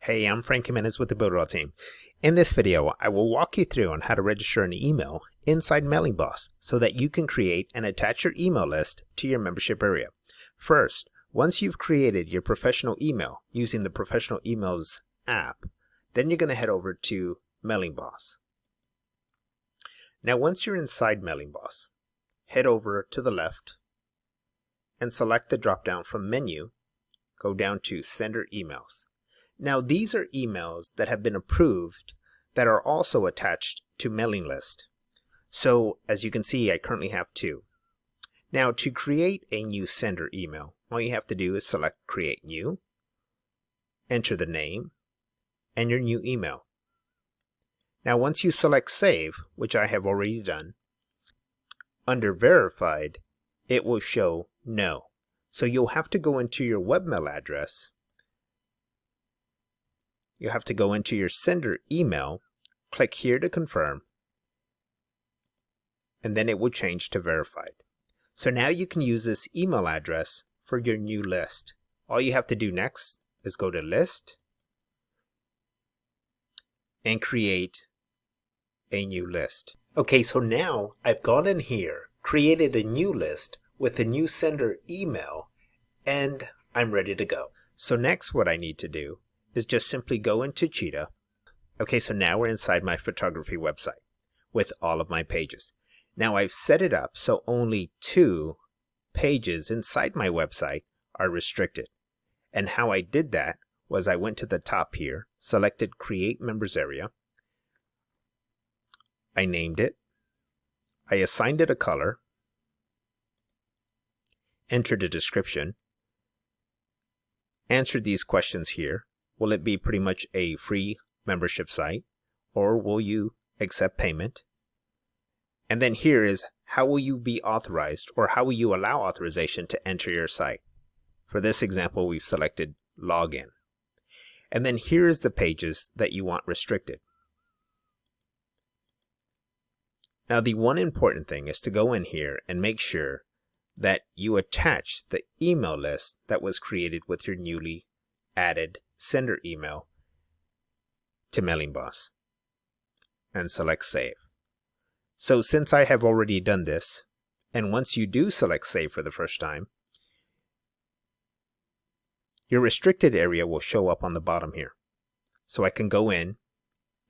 Hey, I'm Frank Jimenez with the Builderall team. In this video, I will walk you through on how to register an email inside MailingBoss so that you can create and attach your email list to your membership area. First, once you've created your professional email using the Professional Emails app, then you're going to head over to MailingBoss. Now, once you're inside MailingBoss, head over to the left and select the drop-down from Menu. Go down to Sender Emails. Now, these are emails that have been approved that are also attached to mailing list. So, as you can see, I currently have 2. Now, to create a new sender email, all you have to do is select Create New, enter the name, and your new email. Now, once you select Save, which I have already done, under Verified, it will show No. So you'll have to go into your webmail address. You have to go into your sender email, click here to confirm, and then it will change to verified. So now you can use this email address for your new list. All you have to do next is go to List and create a new list. Okay, so now I've gone in here, created a new list with a new sender email, and I'm ready to go. So next what I need to do is just simply go into Cheetah. Okay, so now we're inside my photography website with all of my pages. Now I've set it up so only 2 pages inside my website are restricted. And how I did that was I went to the top here, selected Create Members Area. I named it. I assigned it a color. Entered a description. Answered these questions here. Will it be pretty much a free membership site, or will you accept payment? And then here is how will you be authorized, or how will you allow authorization to enter your site? For this example, we've selected Login. And then here is the pages that you want restricted. Now, the one important thing is to go in here and make sure that you attach the email list that was created with your newly added sender email to MailingBoss and select Save. So since I have already done this, and once you do select Save for the first time, your restricted area will show up on the bottom here. So I can go in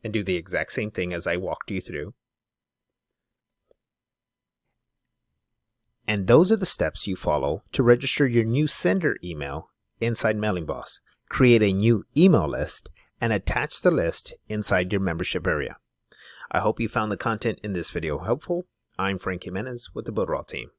and do the exact same thing as I walked you through. And those are the steps you follow to register your new sender email inside MailingBoss. Create a new email list, and attach the list inside your membership area. I hope you found the content in this video helpful. I'm Frank Jimenez with the Builderall team.